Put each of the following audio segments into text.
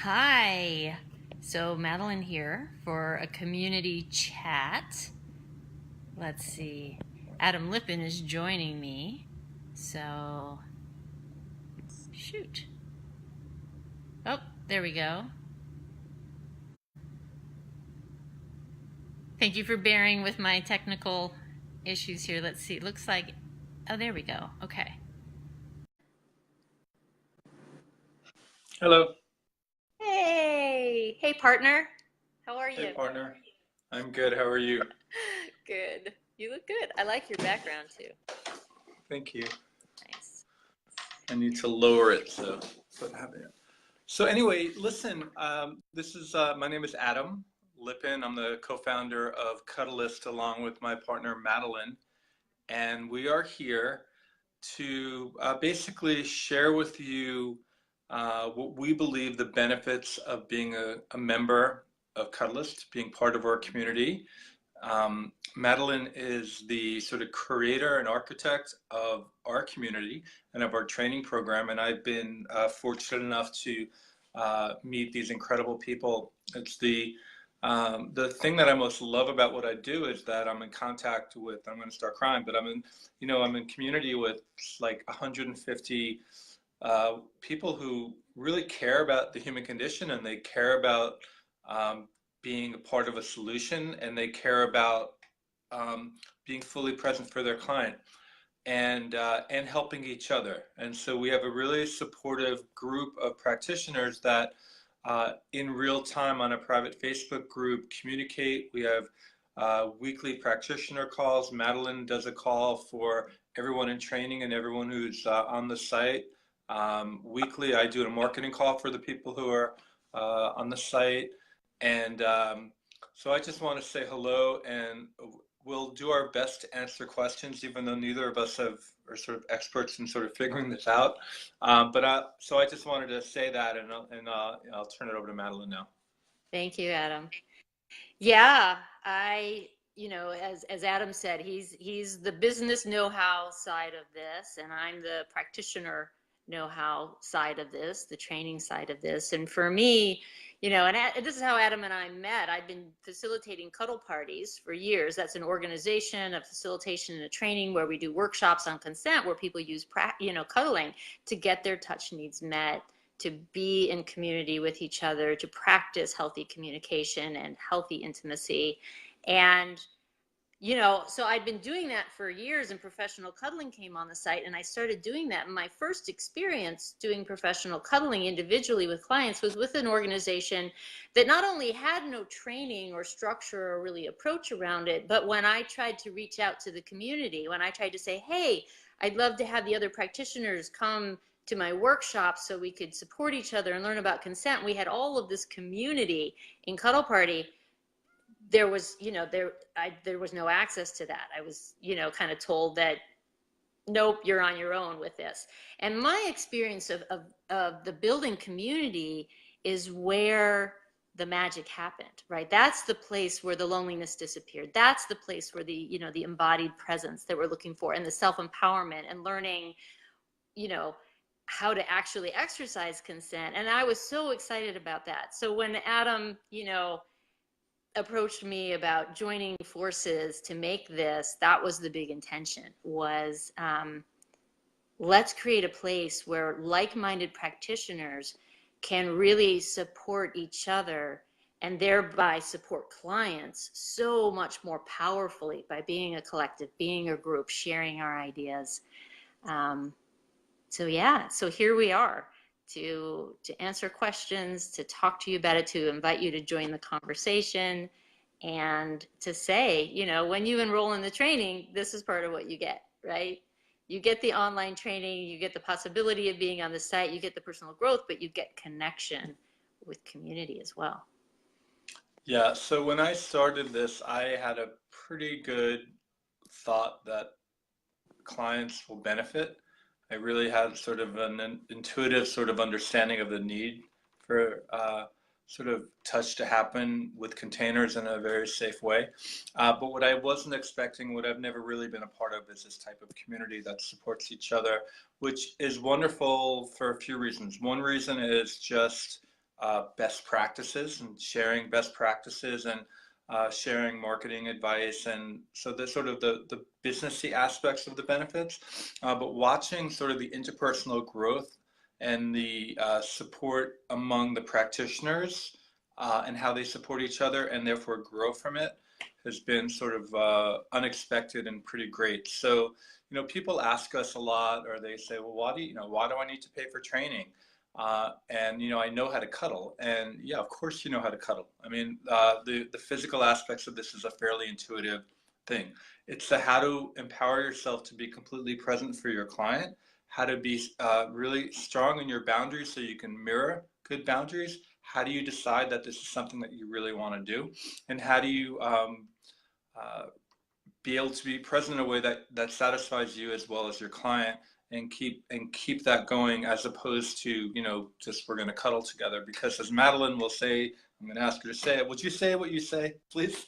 Hi. So Madeline here for a community chat. Let's see. Adam Lippin is joining me. So, shoot. Oh, there we go. Thank you for bearing with my technical issues here. Let's see. It looks like, oh, there we go. Okay. Hello. Hey. Hey, partner. How are Hey, you? partner. I'm good. How are you? Good. You look good. I like your background too. Thank you. Nice. I need to lower it so I have it. So anyway, listen. This is my name is Adam Lippin. I'm the co-founder of Cuddlist along with my partner Madeline, and we are here to basically share with you what we believe the benefits of being a member of Cuddlist, being part of our community. Madeline is the sort of creator and architect of our community and of our training program, and I've been fortunate enough to meet these incredible people. It's the thing that I most love about what I do is that I'm in contact with. I'm going to start crying, but I'm in community with like 150 people who really care about the human condition, and they care about being a part of a solution, and they care about being fully present for their client and helping each other. And so we have a really supportive group of practitioners that in real time on a private Facebook group communicate. We have weekly practitioner calls. Madeline does a call for everyone in training and everyone who's on the site. Weekly, I do a marketing call for the people who are on the site. And so I just want to say hello, and we'll do our best to answer questions, even though neither of us are sort of experts in sort of figuring this out. So I just wanted to say that, and I'll turn it over to Madeline now. Thank you, Adam. Yeah, as Adam said, he's the business know-how side of this, and I'm the practitioner know-how side of this, the training side of this. And for me, and this is how Adam and I met. I've been facilitating cuddle parties for years. That's an organization, a facilitation and a training where we do workshops on consent, where people use, cuddling to get their touch needs met, to be in community with each other, to practice healthy communication and healthy intimacy. And, so I'd been doing that for years, and professional cuddling came on the site, and I started doing that. And my first experience doing professional cuddling individually with clients was with an organization that not only had no training or structure or really approach around it, but when I tried to reach out to the community, when I tried to say, hey, I'd love to have the other practitioners come to my workshop so we could support each other and learn about consent. We had all of this community in Cuddle Party. There was, there was no access to that. I was, kind of told that, nope, you're on your own with this. And my experience of the building community is where the magic happened, right? That's the place where the loneliness disappeared. That's the place where the embodied presence that we're looking for, and the self-empowerment and learning, how to actually exercise consent. And I was so excited about that. So when Adam, approached me about joining forces to make this, that was the big intention, was let's create a place where like-minded practitioners can really support each other and thereby support clients so much more powerfully by being a collective, being a group, sharing our ideas. So here we are to answer questions, to talk to you about it, to invite you to join the conversation, and to say, when you enroll in the training, this is part of what you get, right? You get the online training, you get the possibility of being on the site, you get the personal growth, but you get connection with community as well. Yeah, so when I started this, I had a pretty good thought that clients will benefit. I really had sort of an intuitive sort of understanding of the need for sort of touch to happen with containers in a very safe way. But what I wasn't expecting, what I've never really been a part of, is this type of community that supports each other, which is wonderful for a few reasons. One reason is just best practices and sharing best practices and sharing marketing advice. And so the sort of the businessy aspects of the benefits, but watching sort of the interpersonal growth and the support among the practitioners and how they support each other and therefore grow from it has been sort of unexpected and pretty great. So, people ask us a lot, or they say, well, why do I need to pay for training? And I know how to cuddle, and yeah, of course you know how to cuddle. I mean, the physical aspects of this is a fairly intuitive thing. It's the how to empower yourself to be completely present for your client, how to be really strong in your boundaries so you can mirror good boundaries. How do you decide that this is something that you really want to do, and how do you uh, be able to be present in a way that satisfies you as well as your client, and keep that going, as opposed to just we're going to cuddle together. Because as Madeline will say, I'm going to ask her to say it. Would you say what you say, please?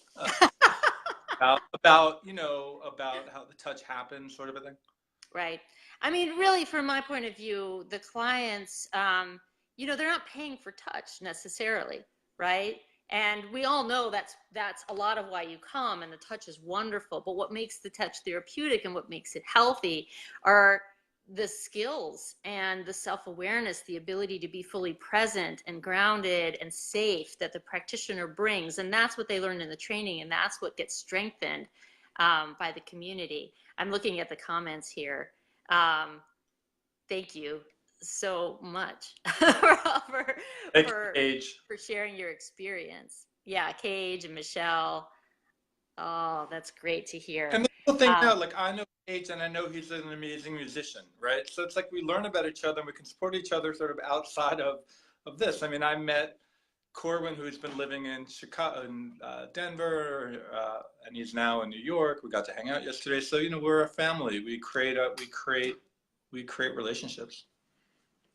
About how the touch happens, sort of a thing. Right. I mean, really, from my point of view, the clients, they're not paying for touch necessarily, right? And we all know that's a lot of why you come, and the touch is wonderful. But what makes the touch therapeutic and what makes it healthy are the skills and the self-awareness, the ability to be fully present and grounded and safe that the practitioner brings. And that's what they learn in the training, and that's what gets strengthened by the community. I'm looking at the comments here. Thank you so much for, Thank you, for, Paige. for sharing your experience. Yeah, Cage and Michelle. Oh, that's great to hear. And the cool thing Um, now, like, I know Paige and I know he's an amazing musician, right? So it's like we learn about each other and we can support each other sort of outside of this. I mean, I met Corwin, who's been living in Chicago, in Denver, and he's now in New York. We got to hang out yesterday. So we're a family. We create relationships.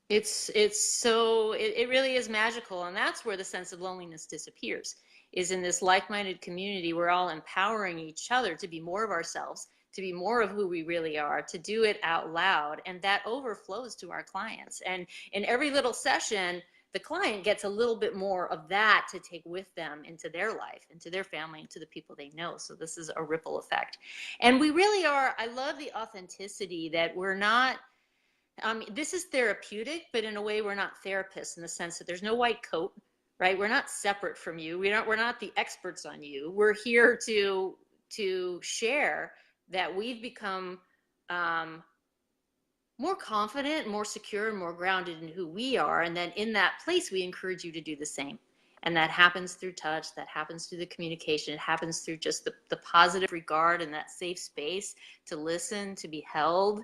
it really is magical, and that's where the sense of loneliness disappears, is in this like-minded community. We're all empowering each other to be more of ourselves, to be more of who we really are, to do it out loud, and that overflows to our clients. And in every little session, the client gets a little bit more of that to take with them into their life, into their family, into the people they know. So this is a ripple effect. And we really are, I love the authenticity that we're not, this is therapeutic, but in a way we're not therapists, in the sense that there's no white coat, right? We're not separate from you. We're not the experts on you. We're here to share that we've become um, more confident, more secure, and more grounded in who we are. And then in that place, we encourage you to do the same. And that happens through touch, that happens through the communication, it happens through just the positive regard and that safe space to listen, to be held.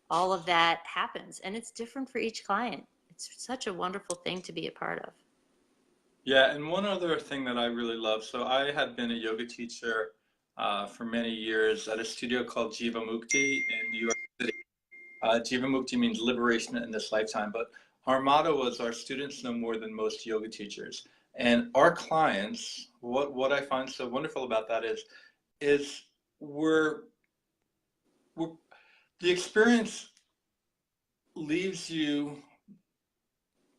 All of that happens. And it's different for each client. It's such a wonderful thing to be a part of. Yeah, and one other thing that I really love. So I had been a yoga teacher for many years at a studio called Jiva Mukti in New York City. Jiva Mukti means liberation in this lifetime, but our motto was our students know more than most yoga teachers. And our clients, what I find so wonderful about that is we're, we're the experience leaves you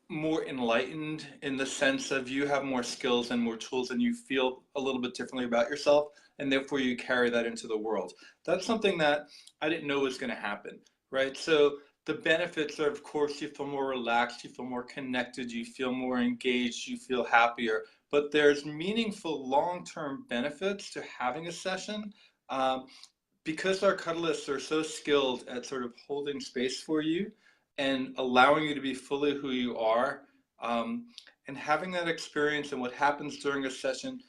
more enlightened, in the sense of you have more skills and more tools and you feel a little bit differently about yourself, and therefore you carry that into the world. That's something that I didn't know was going to happen, right? So the benefits are, of course, you feel more relaxed, you feel more connected, you feel more engaged, you feel happier. But there's meaningful long-term benefits to having a session, um, because our cuddlists are so skilled at sort of holding space for you and allowing you to be fully who you are, um, and having that experience. And what happens during a session,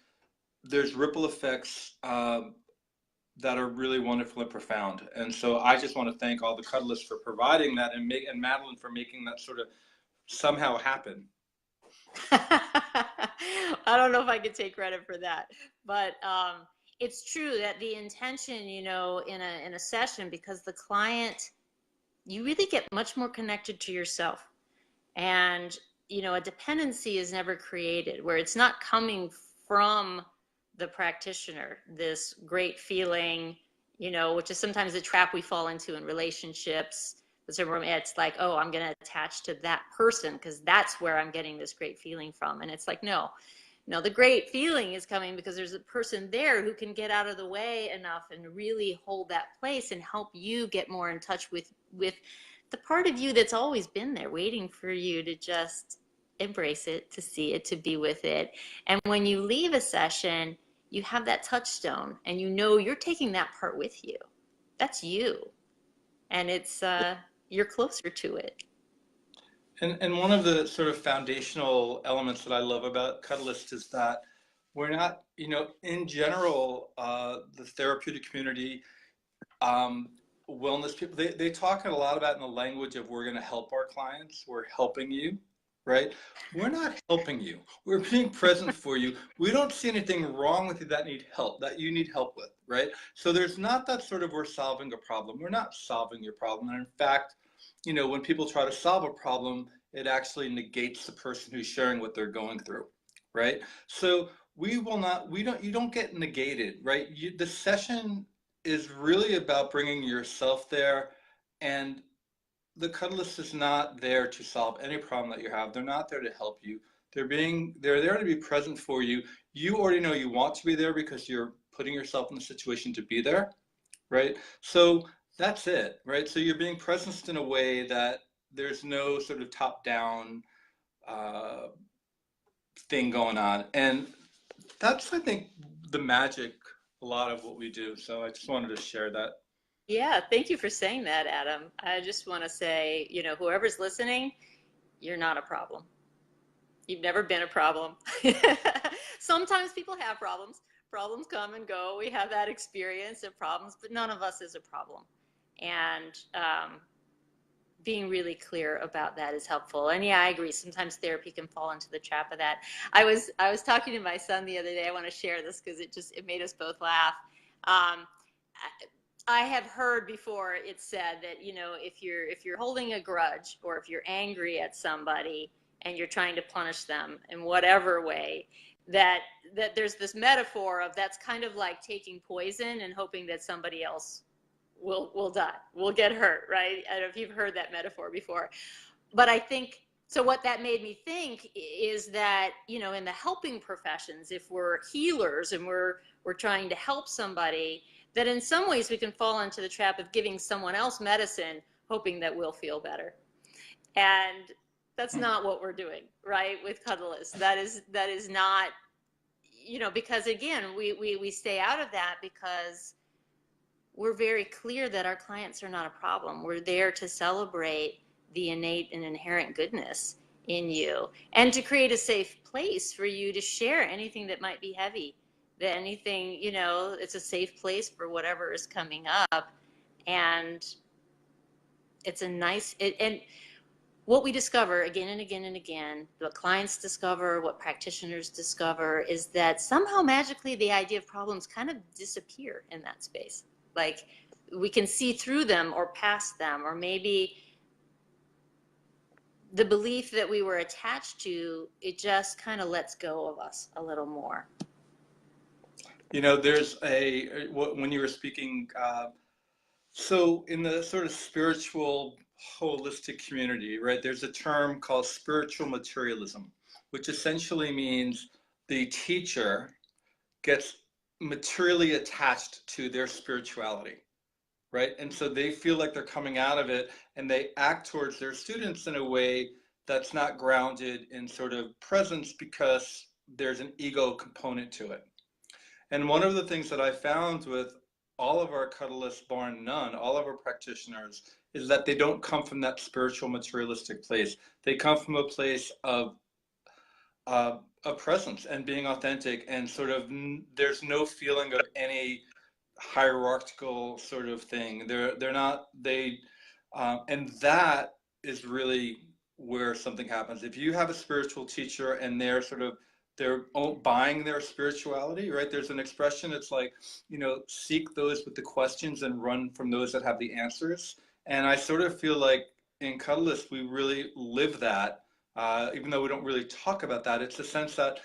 there's ripple effects that are really wonderful and profound. And so I just want to thank all the cuddlists for providing that, and Madeline for making that sort of somehow happen. I don't know if I could take credit for that, but it's true that the intention, in a session, because the client, you really get much more connected to yourself. And a dependency is never created where it's not coming from the practitioner, this great feeling, which is sometimes a trap we fall into in relationships, It's like, oh, I'm going to attach to that person because that's where I'm getting this great feeling from. And it's like, no, no, the great feeling is coming because there's a person there who can get out of the way enough and really hold that place and help you get more in touch with the part of you that's always been there waiting for you to just embrace it, to see it, to be with it. And when you leave a session, you have that touchstone and you know you're taking that part with you. That's you. And it's you're closer to it. And one of the sort of foundational elements that I love about Cuddlist is that we're not, in general, the therapeutic community, um, wellness people, they talk a lot about in the language of we're going to help our clients, we're helping you, right? We're not helping you. We're being present for you. We don't see anything wrong with you that need help, that you need help with, right? So there's not that sort of we're solving a problem. We're not solving your problem. And in fact, when people try to solve a problem, it actually negates the person who's sharing what they're going through, right? So you don't get negated, right? The session is really about bringing yourself there, and the Cuddlist is not there to solve any problem that you have. They're not there to help you. They're there to be present for you. You already know you want to be there because you're putting yourself in the situation to be there, right? So that's it, right? So you're being presenced in a way that there's no sort of top-down uh, thing going on, and that's, I think, the magic a lot of what we do. So I just wanted to share that. Yeah, thank you for saying that, Adam. I just want to say, whoever's listening, you're not a problem. You've never been a problem. Sometimes people have problems. Problems come and go. We have that experience of problems, but none of us is a problem. And being really clear about that is helpful. And yeah, I agree. Sometimes therapy can fall into the trap of that. I was talking to my son the other day. I want to share this because it made us both laugh. Um, I have heard before it said that, if you're holding a grudge or if you're angry at somebody and you're trying to punish them in whatever way, that there's this metaphor of that's kind of like taking poison and hoping that somebody else will die, will get hurt, right? I don't know if you've heard that metaphor before. But I think so what that made me think is that, in the helping professions, if we're healers and we're trying to help somebody, that in some ways we can fall into the trap of giving someone else medicine hoping that we'll feel better. And that's not what we're doing, right? With Cuddlist. That is not, because again, we stay out of that because we're very clear that our clients are not a problem. We're there to celebrate the innate and inherent goodness in you and to create a safe place for you to share anything that might be heavy, that anything, it's a safe place for whatever is coming up. And it's and what we discover again and again and again, what clients discover, what practitioners discover, is that somehow magically the idea of problems kind of disappear in that space. Like we can see through them or past them, or maybe the belief that we were attached to, it just kind of lets go of us a little more. There's when you were speaking, so in the sort of spiritual holistic community, right, there's a term called spiritual materialism, which essentially means the teacher gets materially attached to their spirituality, right? And so they feel like they're coming out of it and they act towards their students in a way that's not grounded in sort of presence because there's an ego component to it. And one of the things that I found with all of our Cuddlists, bar none, all of our practitioners, is that they don't come from that spiritual materialistic place. They come from a place of presence and being authentic, and sort of there's no feeling of any hierarchical sort of thing. They're not they, and that is really where something happens. If you have a spiritual teacher and they're buying their spirituality, right? There's an expression. It's like, seek those with the questions and run from those that have the answers. And I sort of feel like in Cuddlist we really live that. Even though we don't really talk about that, it's a sense that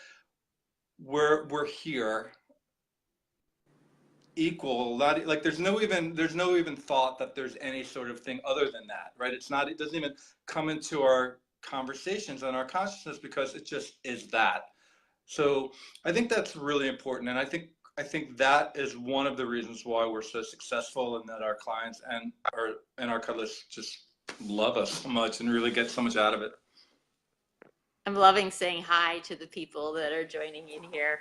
we're here equal, not like there's no even thought that there's any sort of thing other than that, right? It doesn't even come into our conversations and our consciousness because it just is that. So I think that's really important, and I think that is one of the reasons why we're so successful, and that our clients and our cuddlists just love us so much and really get so much out of it. I'm loving saying hi to the people that are joining in here.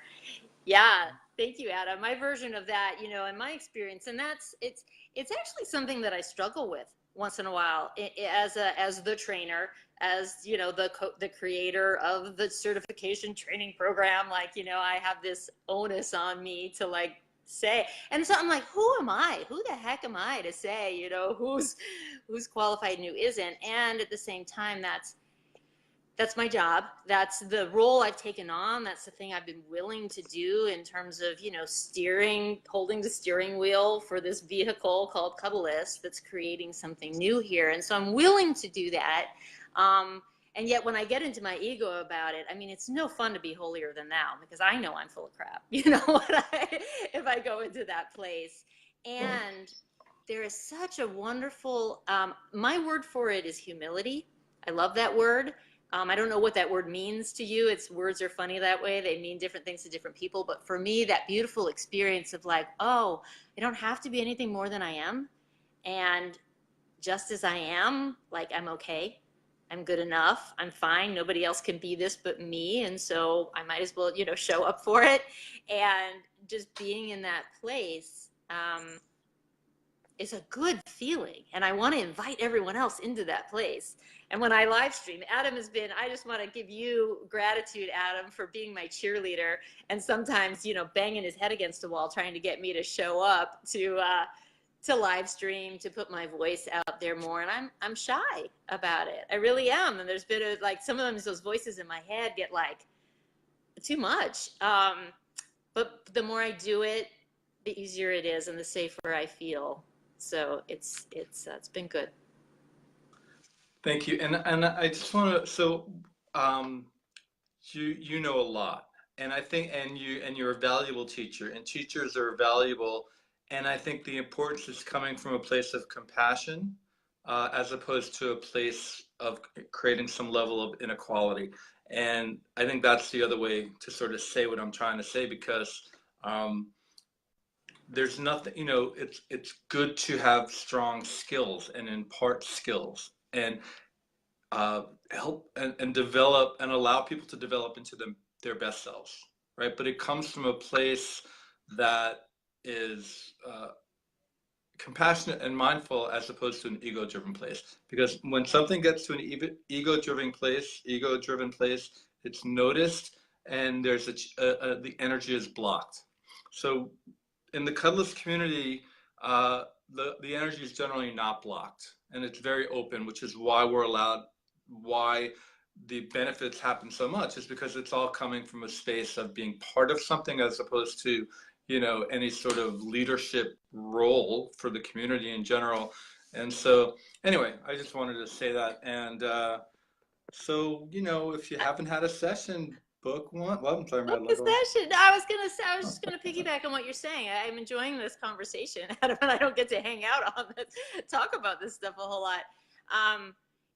Yeah, thank you, Adam. My version of that, in my experience, and it's actually something that I struggle with once in a while as the trainer, as the creator of the certification training program. Like, I have this onus on me to like say, and so I'm like, who am I? Who the heck am I to say, who's qualified and who isn't? And at the same time, that's my job. That's the role I've taken on. That's the thing I've been willing to do in terms of, holding the steering wheel for this vehicle called Cuddlist that's creating something new here. And so I'm willing to do that. And yet when I get into my ego about it, I mean, it's no fun to be holier than thou, because I know I'm full of crap, if I go into that place. And there is such a wonderful, my word for it is humility. I love that word. I don't know what that word means to you. Words are funny that way. They mean different things to different people. But for me, that beautiful experience of like, oh, I don't have to be anything more than I am. And just as I am, like, I'm okay. I'm good enough. I'm fine. Nobody else can be this but me. And so I might as well, show up for it. And just being in that place, is a good feeling. And I want to invite everyone else into that place. And when I live stream, I just want to give you gratitude, Adam, for being my cheerleader, and sometimes, banging his head against the wall, trying to get me to show up to live stream, to put my voice out there more. And I'm shy about it. I really am. And there's been like, sometimes those voices in my head get like too much. But the more I do it, the easier it is and the safer I feel. So it's been good. Thank you. And I just want to, so um, you know a lot, and I think, and you're a valuable teacher, and teachers are valuable, and I think the importance is coming from a place of compassion, as opposed to a place of creating some level of inequality. And I think that's the other way to sort of say what I'm trying to say, because um, there's nothing, it's good to have strong skills and impart skills, and help and develop and allow people to develop into their best selves, right? But it comes from a place that is compassionate and mindful, as opposed to an ego-driven place. Because when something gets to an ego-driven place, it's noticed, and the energy is blocked. So in the Cuddlist community, the energy is generally not blocked, and it's very open, which is why the benefits happen so much, is because it's all coming from a space of being part of something, as opposed to, any sort of leadership role for the community in general. And so, anyway, I just wanted to say that. And so, if you haven't had a session, book one. Well, I'm sorry, Book Madeline. a session. I was just gonna piggyback on what you're saying. I'm enjoying this conversation, Adam, and I don't get to hang out on this, talk about this stuff a whole lot.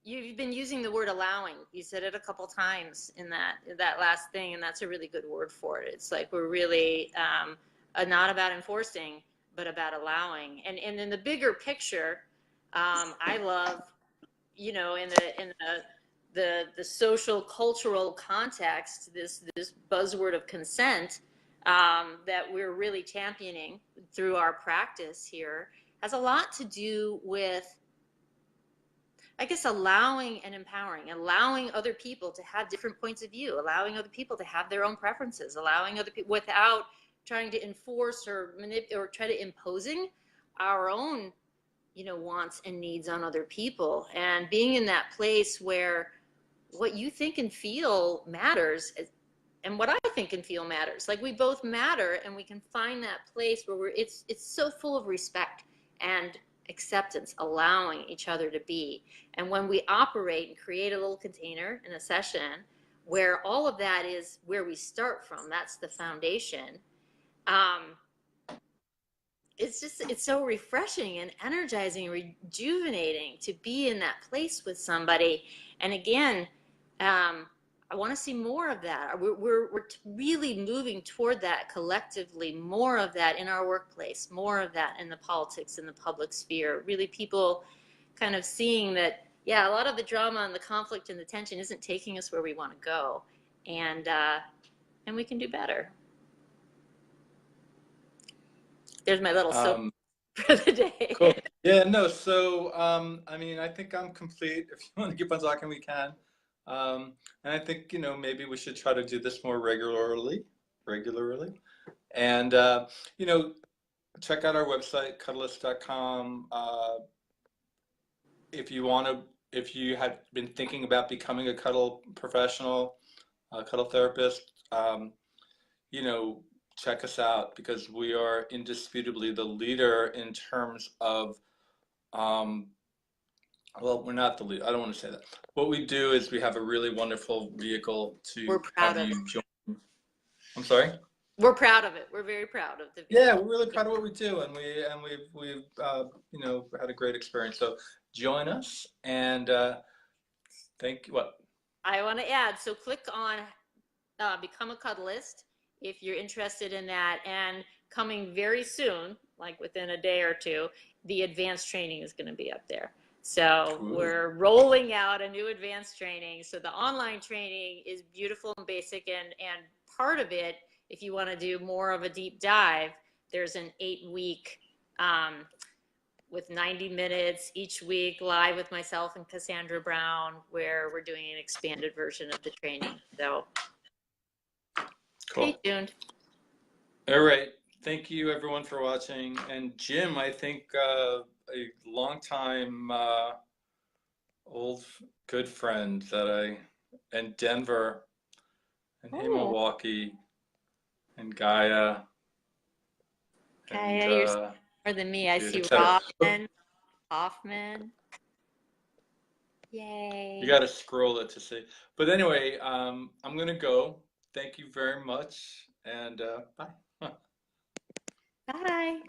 You've been using the word allowing. You said it a couple times in that last thing, and that's a really good word for it. It's like we're really not about enforcing, but about allowing. And in the bigger picture, I love, in the social cultural context, this buzzword of consent, that we're really championing through our practice here, has a lot to do with, I guess, allowing and empowering, allowing other people to have different points of view, allowing other people to have their own preferences, allowing other people, without trying to enforce or manipulate or try to imposing our own, wants and needs on other people. And being in that place where what you think and feel matters, and what I think and feel matters. Like, we both matter, and we can find that place where it's so full of respect and acceptance, allowing each other to be. And when we operate and create a little container in a session where all of that is where we start from, that's the foundation. it's so refreshing and energizing and rejuvenating to be in that place with somebody. And again, I want to see more of that. We're really moving toward that collectively, more of that in our workplace, more of that in the politics, in the public sphere. Really, people kind of seeing that, yeah, a lot of the drama and the conflict and the tension isn't taking us where we want to go, and we can do better. There's my little soap Um, for the cool. day. Yeah, no, so I mean, I think I'm complete. If you want to keep on talking, we can. And I think, maybe we should try to do this more regularly. And, you know, check out our website, cuddlist.com. If you want to, if you had been thinking about becoming a cuddle professional, a cuddle therapist, you know, check us out because we are indisputably the leader in terms of, um, well, we're not the lead. I don't want to say that. What we do is we have a really wonderful vehicle We're to proud have of you it. join. I'm sorry? We're proud of it. We're very proud of the Yeah, vehicle. we're really proud of what we do, and we've had a great experience. So join us, and thank you. What? I want to add, so click on become a cuddlist if you're interested in that. And coming very soon, like within a day or two, the advanced training is going to be up there. So Cool. we're rolling out a new advanced training. So the online training is beautiful and basic, and part of it, if you want to do more of a deep dive, there's an 8-week with 90 minutes each week live with myself and Cassandra Brown, where we're doing an expanded version of the training. So stay Cool. tuned. All right. Thank you, everyone, for watching. And Jim, I think a longtime old good friend and Denver, and hey, Oh, Milwaukee, and Gaia, and Kaya, you're smarter than me. I dude, see etc. Robin Hoffman. You Yay. got to scroll it to see. But anyway, I'm gonna go. Thank you very much, and bye. Bye.